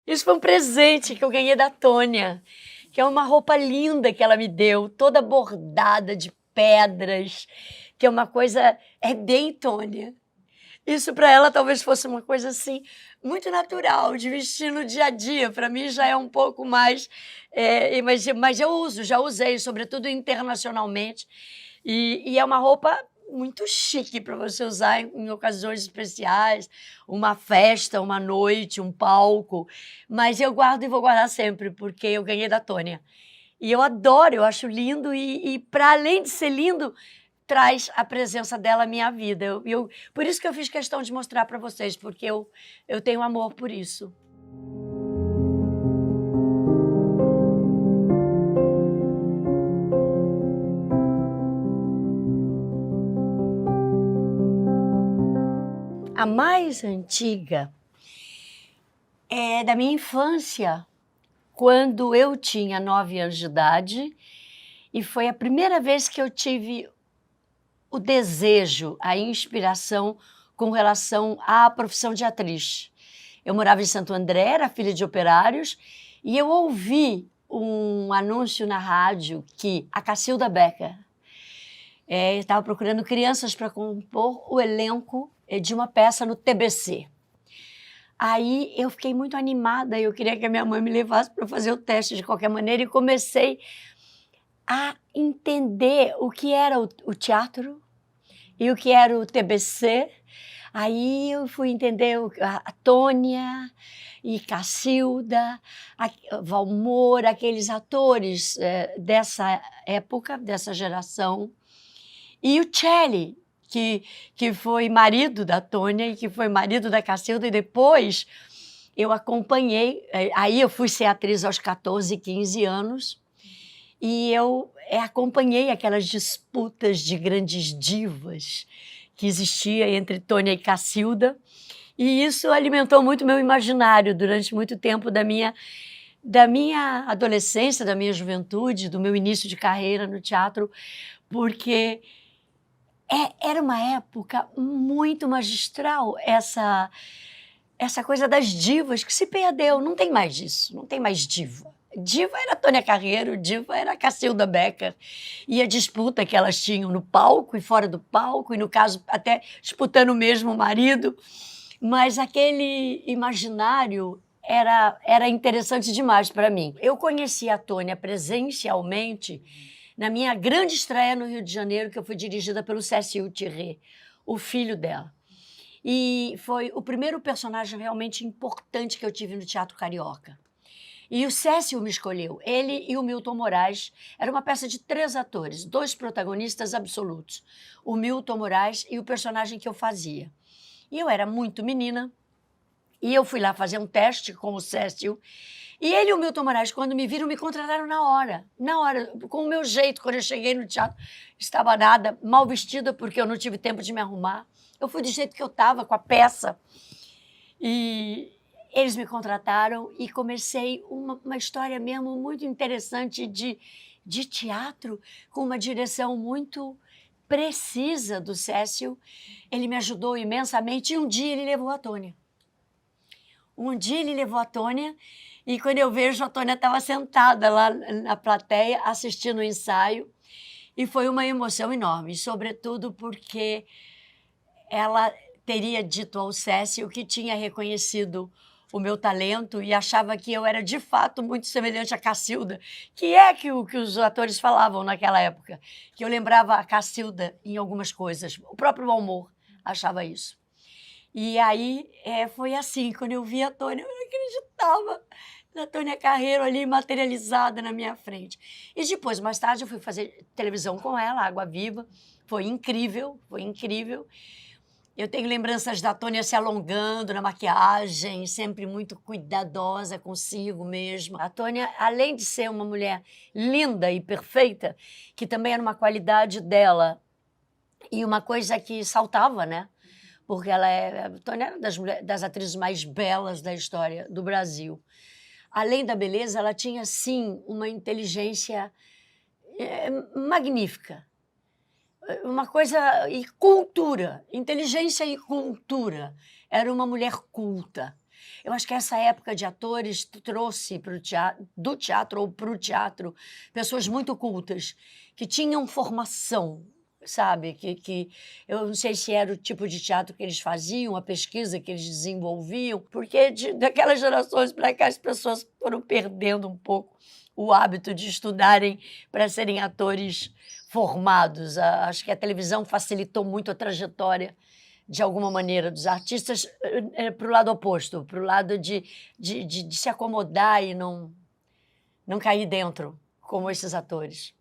Isso foi um presente que eu ganhei da Tônia, que é uma roupa linda que ela me deu, toda bordada de pedras, que é uma coisa é bem Tônia. Isso para ela talvez fosse uma coisa, assim, muito natural, de vestir no dia a dia, para mim já é um pouco mais, mas eu uso, já usei, sobretudo internacionalmente, e é uma roupa muito chique para você usar em ocasiões especiais, uma festa, uma noite, um palco, mas eu guardo e vou guardar sempre, porque eu ganhei da Tônia. E eu adoro, eu acho lindo e para além de ser lindo, traz a presença dela à minha vida. Por isso que eu fiz questão de mostrar para vocês, porque eu tenho amor por isso. A mais antiga é da minha infância, quando eu tinha 9 anos de idade, e foi a primeira vez que eu tive o desejo, a inspiração com relação à profissão de atriz. Eu morava em Santo André, era filha de operários, e eu ouvi um anúncio na rádio que a Cacilda Becker estava procurando crianças para compor o elenco de uma peça no TBC. Aí eu fiquei muito animada, eu queria que a minha mãe me levasse para fazer o teste de qualquer maneira e comecei a entender o que era o teatro e o que era o TBC. Aí eu fui entender a Tônia e Cacilda, Valmor, aqueles atores dessa época, dessa geração. E o Celli, que foi marido da Tônia e que foi marido da Cacilda, e depois eu acompanhei, aí eu fui ser atriz aos 14, 15 anos, e eu acompanhei aquelas disputas de grandes divas que existia entre Tônia e Cacilda, e isso alimentou muito meu imaginário durante muito tempo da minha adolescência, da minha juventude, do meu início de carreira no teatro, porque era uma época muito magistral, essa coisa das divas que se perdeu, não tem mais disso, não tem mais diva. Diva era a Tônia Carreiro, diva era a Cacilda Becker, e a disputa que elas tinham no palco e fora do palco, e no caso até disputando o mesmo marido, mas aquele imaginário era interessante demais para mim. Eu conheci a Tônia presencialmente na minha grande estreia no Rio de Janeiro, que eu fui dirigida pelo Cécile Thierry, o filho dela. E foi o primeiro personagem realmente importante que eu tive no teatro carioca. E o Cécile me escolheu, ele e o Milton Moraes. Era uma peça de 3 atores, 2 protagonistas absolutos, o Milton Moraes e o personagem que eu fazia. E eu era muito menina, e eu fui lá fazer um teste com o Cécile, e ele e o Milton Moraes, quando me viram, me contrataram na hora, com o meu jeito. Quando eu cheguei no teatro, estava nada, mal vestida, porque eu não tive tempo de me arrumar. Eu fui do jeito que eu estava, com a peça. E eles me contrataram e comecei uma história mesmo muito interessante de teatro, com uma direção muito precisa do Cécile. Ele me ajudou imensamente e um dia ele levou a Tônia. E quando eu vejo, a Tônia estava sentada lá na plateia assistindo o ensaio, e foi uma emoção enorme, sobretudo porque ela teria dito ao Cécile que tinha reconhecido o meu talento e achava que eu era, de fato, muito semelhante a Cacilda, que os atores falavam naquela época, que eu lembrava a Cacilda em algumas coisas. O próprio Valmor achava isso. E aí foi assim, quando eu vi a Tônia, eu não acreditava na Tônia Carreiro ali materializada na minha frente. E depois, mais tarde, eu fui fazer televisão com ela, Água Viva. Foi incrível, foi incrível. Eu tenho lembranças da Tônia se alongando na maquiagem, sempre muito cuidadosa consigo mesma. A Tônia, além de ser uma mulher linda e perfeita, que também era uma qualidade dela, e uma coisa que saltava, né? Porque a Tônia era das atrizes mais belas da história do Brasil. Além da beleza, ela tinha, sim, uma inteligência magnífica. Uma coisa... E cultura, inteligência e cultura. Era uma mulher culta. Eu acho que essa época de atores trouxe do teatro ou para o teatro pessoas muito cultas, que tinham formação, sabe? Que eu não sei se era o tipo de teatro que eles faziam, a pesquisa que eles desenvolviam, porque daquelas gerações para cá as pessoas foram perdendo um pouco o hábito de estudarem para serem atores formados. Acho que a televisão facilitou muito a trajetória, de alguma maneira, dos artistas para o lado oposto, para o lado de se acomodar e não cair dentro, como esses atores.